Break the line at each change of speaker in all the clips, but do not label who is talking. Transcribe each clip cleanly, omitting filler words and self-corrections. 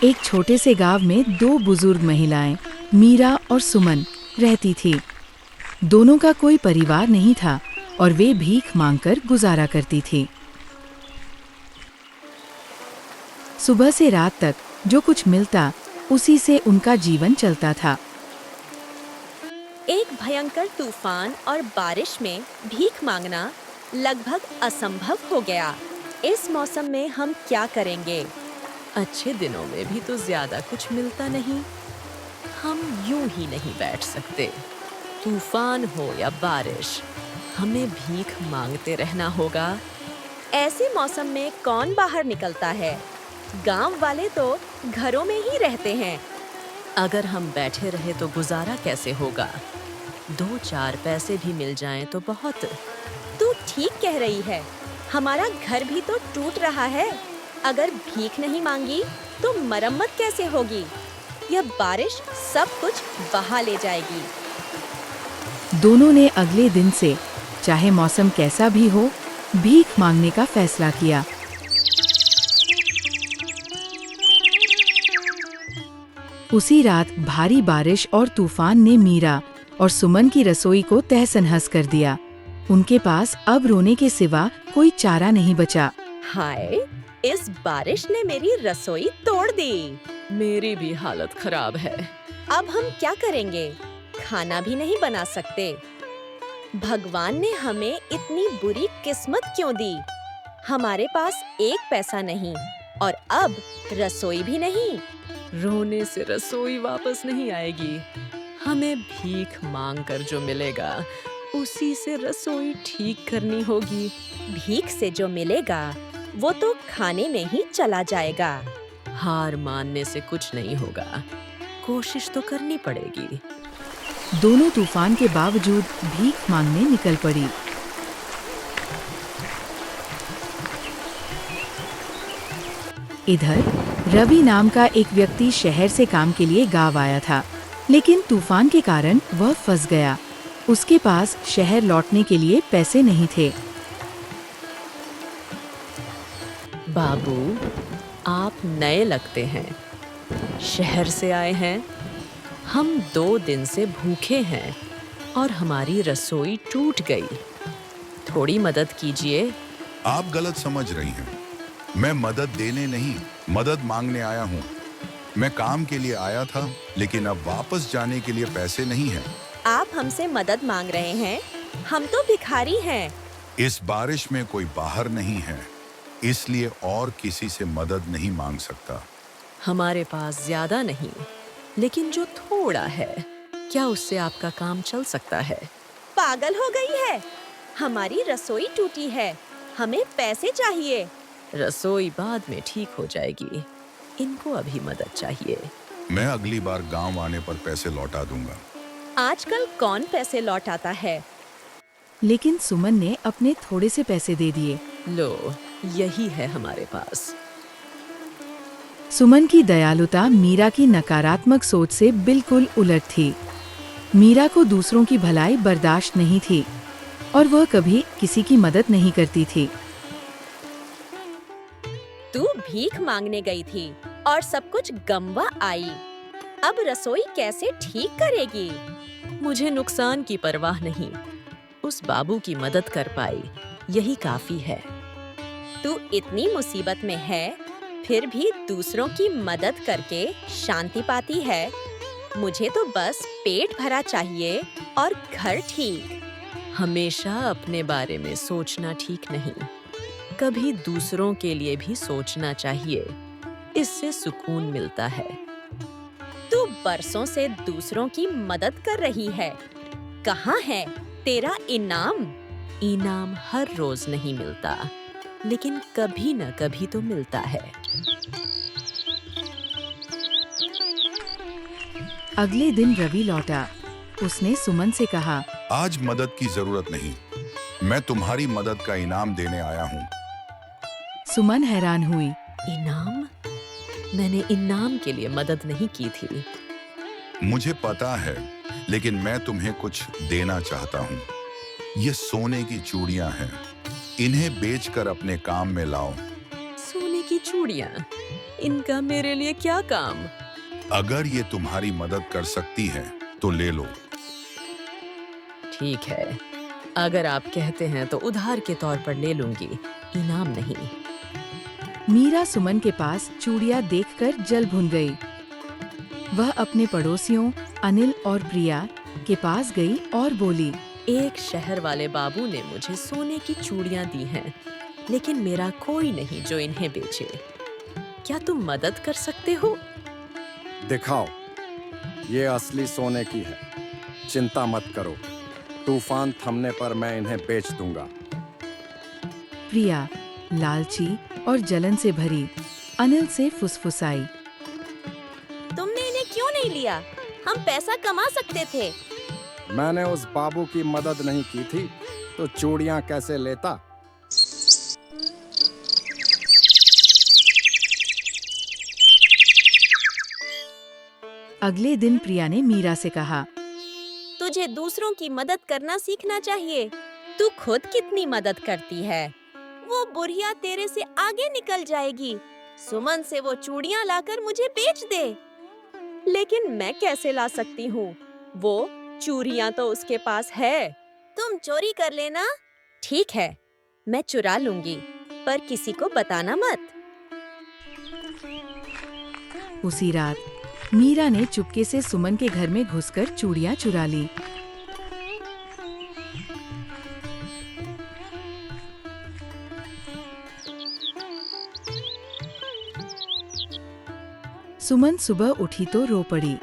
एक छोटे से गांव में दो बुजुर्ग महिलाएं मीरा और सुमन रहती थी। दोनों का कोई परिवार नहीं था और वे भीख मांगकर गुजारा करती थी। सुबह से रात तक जो कुछ मिलता उसी से उनका जीवन चलता था।
एक भयंकर तूफान और बारिश में भीख मांगना लगभग असंभव हो गया। इस मौसम में हम क्या करेंगे?
अच्छे दिनों में भी तो ज्यादा कुछ मिलता नहीं। हम यूं ही नहीं बैठ सकते। तूफान हो या बारिश, हमें भीख मांगते रहना होगा।
ऐसे मौसम में कौन बाहर निकलता है? गांव वाले तो घरों में ही रहते हैं।
अगर हम बैठे रहे तो गुजारा कैसे होगा? 2-4 पैसे भी मिल जाएं तो बहुत।
तू ठीक कह रही है। हमारा घर भी तो टूट रहा है। अगर भीख नहीं मांगी तो मरम्मत कैसे होगी? यह बारिश सब कुछ बहा ले जाएगी।
दोनों ने अगले दिन से चाहे मौसम कैसा भी हो, भीख मांगने का फैसला किया। उसी रात भारी बारिश और तूफान ने मीरा और सुमन की रसोई को तहस-नहस कर दिया। उनके पास अब रोने के सिवा कोई चारा नहीं बचा।
हाय, इस बारिश ने मेरी रसोई तोड़ दी।
मेरी भी हालत खराब है।
अब हम क्या करेंगे? खाना भी नहीं बना सकते। भगवान ने हमें इतनी बुरी किस्मत क्यों दी? हमारे पास एक पैसा नहीं और अब रसोई भी नहीं।
रोने से रसोई वापस नहीं आएगी। हमें भीख मांगकर जो मिलेगा उसी से रसोई ठीक करनी होगी।
भीख से जो मिलेगा वो तो खाने में ही चला जाएगा।
हार मानने से कुछ नहीं होगा। कोशिश तो करनी पड़ेगी।
दोनों तूफान के बावजूद भीख मांगने निकल पड़ी। इधर रवि नाम का एक व्यक्ति शहर से काम के लिए गांव आया था, लेकिन तूफान के कारण वह फंस गया। उसके पास शहर लौटने के लिए पैसे नहीं थे।
बाबू, आप नए लगते हैं। शहर से आए हैं। हम 2 दिन से भूखे हैं और हमारी रसोई टूट गई। थोड़ी मदद कीजिए।
आप गलत समझ रही हैं। मैं मदद देने नहीं, मदद मांगने आया हूँ। मैं काम के लिए आया था, लेकिन अब वापस जाने के लिए पैसे नहीं हैं।
आप हमसे मदद मांग रहे हैं? हम तो भिखारी हैं।
इस बारिश में कोई बाहर नहीं है, इसलिए और किसी से मदद नहीं मांग सकता।
हमारे पास ज्यादा नहीं, लेकिन जो थोड़ा है, क्या उससे आपका काम चल सकता है?
पागल हो गई है? हमारी रसोई टूटी है। हमें पैसे चाहिए।
रसोई बाद में ठीक हो जाएगी। इनको अभी मदद चाहिए।
मैं अगली बार गांव आने पर पैसे लौटा दूंगा।
आजकल कौन पैसे लौटाता है?
लेकिन सुमन ने अपने थोड़े से पैसे दे दिए।
लो, यही है हमारे पास।
सुमन की दयालुता मीरा की नकारात्मक सोच से बिल्कुल उलट थी। मीरा को दूसरों की भलाई बर्दाश्त नहीं थी और वह कभी किसी की मदद नहीं करती थी।
तू भीख मांगने गई थी और सब कुछ गंवा आई। अब रसोई कैसे ठीक करेगी?
मुझे नुकसान की परवाह नहीं। उस बाबू की मदद कर पाई, यही काफी है।
तू इतनी मुसीबत में है, फिर भी दूसरों की मदद करके शांति पाती है। मुझे तो बस पेट भरा चाहिए और घर ठीक।
हमेशा अपने बारे में सोचना ठीक नहीं। कभी दूसरों के लिए भी सोचना चाहिए। इससे सुकून मिलता है।
तू बरसों से दूसरों की मदद कर रही है। कहाँ है तेरा इनाम?
इनाम हर रोज नहीं मिलता, लेकिन कभी न कभी तो मिलता है।
अगले दिन रवि लौटा। उसने सुमन से कहा,
आज मदद की जरूरत नहीं, मैं तुम्हारी मदद का इनाम देने आया हूँ।
सुमन हैरान हुई।
इनाम? मैंने इनाम के लिए मदद नहीं की थी।
मुझे पता है, लेकिन मैं तुम्हें कुछ देना चाहता हूँ। ये सोने की चूड़ियां हैं। इन्हें बेचकर अपने काम में लाओ।
सोने की चूड़ियां, इनका मेरे लिए क्या काम?
अगर ये तुम्हारी मदद कर सकती है तो ले लो।
ठीक है, अगर आप कहते हैं तो उधार के तौर पर ले लूंगी, इनाम नहीं।
मीरा सुमन के पास चूड़ियां देखकर जल भुन गई। वह अपने पड़ोसियों अनिल और प्रिया के पास गई और बोली,
एक शहर वाले बाबू ने मुझे सोने की चूड़ियां दी हैं, लेकिन मेरा कोई नहीं जो इन्हें बेचे। क्या तुम मदद कर सकते हो?
दिखाओ, ये असली सोने की है। चिंता मत करो, तूफान थमने पर मैं इन्हें बेच दूंगा।
प्रिया लालची और जलन से भरी अनिल से फुसफुसाई,
तुमने इन्हें क्यों नहीं लिया? हम पैसा कमा सकते थे।
मैंने उस बाबू की मदद नहीं की थी, तो चूड़ियां कैसे लेता?
अगले दिन प्रिया ने मीरा से कहा,
तुझे दूसरों की मदद करना सीखना चाहिए। तू खुद कितनी मदद करती है। वो बुढ़िया तेरे से आगे निकल जाएगी। सुमन से वो चूड़ियां लाकर मुझे बेच दे। लेकिन मैं कैसे ला सकती हूँ? वो चूड़ियां तो उसके पास है। तुम चोरी कर लेना। ठीक है, मैं चुरा लूंगी, पर किसी को बताना मत।
उसी रात मीरा ने चुपके से सुमन के घर में घुसकर चूड़ियां चुरा ली। सुमन सुबह उठी तो रो पड़ी।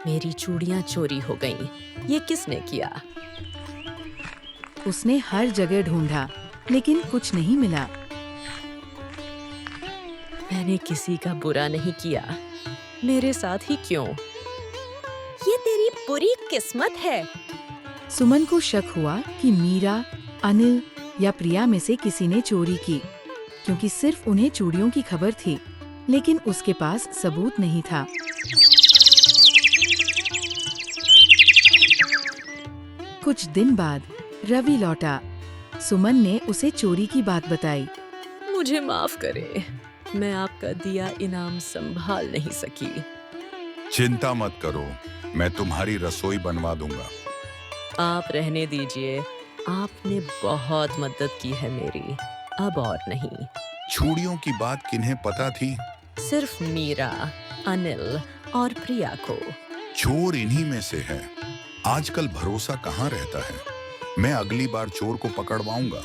मेरी चूड़ियां चोरी हो गईं। ये किसने किया?
उसने हर जगह ढूंढा, लेकिन कुछ नहीं मिला।
मैंने किसी का बुरा नहीं किया, मेरे साथ ही क्यों?
ये तेरी बुरी किस्मत है।
सुमन को शक हुआ कि मीरा, अनिल या प्रिया में से किसी ने चोरी की, क्योंकि सिर्फ उन्हें चूड़ियों की खबर थी, लेकिन उसके पास सबूत नहीं था। कुछ दिन बाद रवि लौटा। सुमन ने उसे चोरी की बात बताई।
मुझे माफ करें, मैं आपका दिया इनाम संभाल नहीं सकी।
चिंता मत करो, मैं तुम्हारी रसोई बनवा दूंगा।
आप रहने दीजिए, आपने बहुत मदद की है मेरी, अब और नहीं।
चूड़ियों की बात किन्हें पता थी?
सिर्फ मीरा, अनिल और प्रिया को।
चोर इन्हीं में से है। आजकल भरोसा कहाँ रहता है। मैं अगली बार चोर को पकड़वाऊंगा।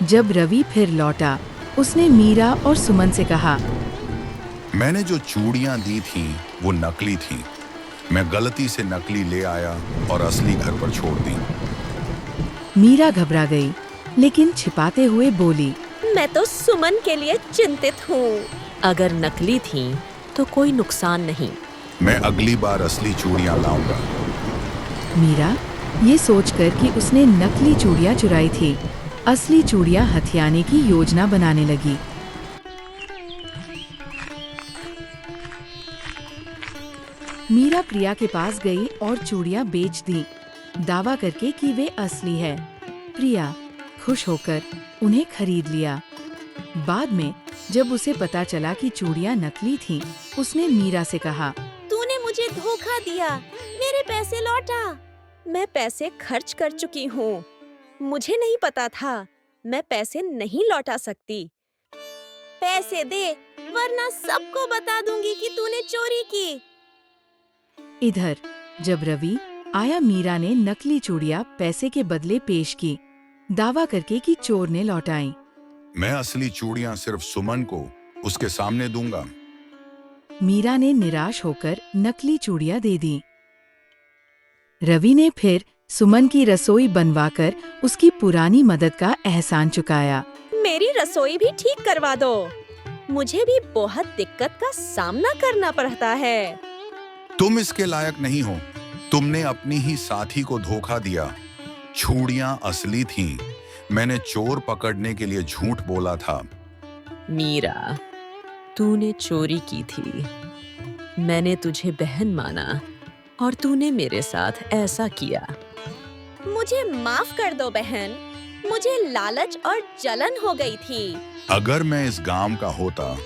जब रवि फिर लौटा, उसने मीरा और सुमन से कहा,
मैंने जो चूड़ियां दी थीं, वो नकली थीं। मैं गलती से नकली ले आया और असली घर पर छोड़ दी।
मीरा घबरा गई, लेकिन छिपाते हुए बोली,
मैं तो सुमन के लिए चिंतित हूँ।
अगर नकली थीं, तो कोई नुकसान नहीं।
मैं अगली बार असली चूड़ियां लाऊंगा।
मीरा ये सोचकर कि उसने नकली चूड़ियां चुराई थी, असली चूड़ियां हथियाने की योजना बनाने लगी। मीरा प्रिया के पास गई और चूड़ियां बेच दी, दावा करके कि वे असली है। प्रिया खुश होकर उन्हें खरीद लिया। बाद में जब उसे पता चला कि चूड़ियां नकली थीं, उसने मीरा से कहा,
तूने मुझे धोखा दिया। मेरे पैसे लौटा। मैं पैसे खर्च कर चुकी हूँ। मुझे नहीं पता था। मैं पैसे नहीं लौटा सकती। पैसे दे, वरना सबको बता दूंगी कि तूने चोरी की।
इधर जब रवि आया, मीरा ने नकली चूड़ियां पैसे के बदले पेश की, दावा करके कि चोर ने लौटाई।
मैं असली चूड़ियां सिर्फ सुमन को उसके सामने दूंगा।
मीरा ने निराश होकर नकली चूड़ियां दे दी। रवि ने फिर सुमन की रसोई बनवाकर उसकी पुरानी मदद का एहसान चुकाया।
मेरी रसोई भी ठीक करवा दो। मुझे भी बहुत दिक्कत का सामना करना पड़ता है।
तुम इसके लायक नहीं हो। तुमने अपनी ही साथी को धोखा दिया। चूड़ियां असली थीं। मैंने चोर पकड़ने के लिए झूठ बोला था।
मीरा, तूने चोरी की थी। मैंने तुझे बहन माना और तूने मेरे साथ ऐसा किया।
मुझे माफ कर दो बहन, मुझे लालच और जलन हो गई थी।
अगर मैं इस गांव का होता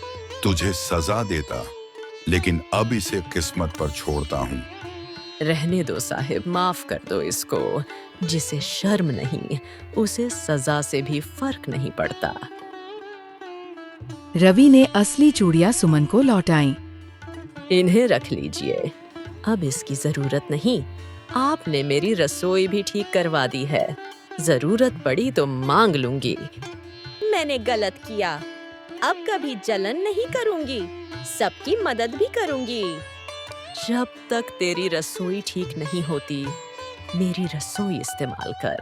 तुझे सजा देता, लेकिन अब इसे किस्मत पर छोड़ता हूँ।
रहने दो साहिब, माफ कर दो इसको। जिसे शर्म नहीं, उसे सजा से भी फर्क नहीं पड़ता।
रवि ने असली चूड़ियां सुमन को लौटाईं।
इन्हें रख लीजिए, अब इसकी जरूरत नहीं। आपने मेरी रसोई भी ठीक करवा दी है। जरूरत पड़ी तो मांग लूंगी।
मैंने गलत किया, अब कभी जलन नहीं करूंगी, सबकी मदद भी करूंगी।
जब तक तेरी रसोई ठीक नहीं होती, मेरी रसोई इस्तेमाल कर।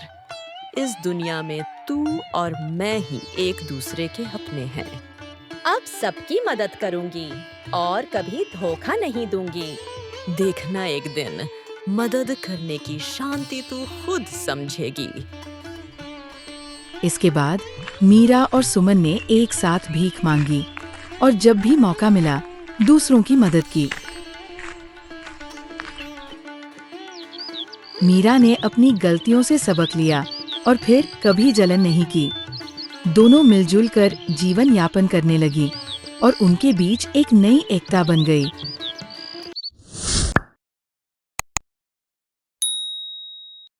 इस दुनिया में तू और मैं ही एक दूसरे के अपने हैं।
अब सबकी मदद करूंगी और कभी धोखा नहीं दूंगी।
देखना एक दिन मदद करने की शांति तू खुद समझेगी।
इसके बाद मीरा और सुमन ने एक साथ भीख मांगी और जब भी मौका मिला दूसरों की मदद की। मीरा ने अपनी गलतियों से सबक लिया और फिर कभी जलन नहीं की। दोनों मिलजुल कर जीवन यापन करने लगी और उनके बीच एक नई एकता बन गई।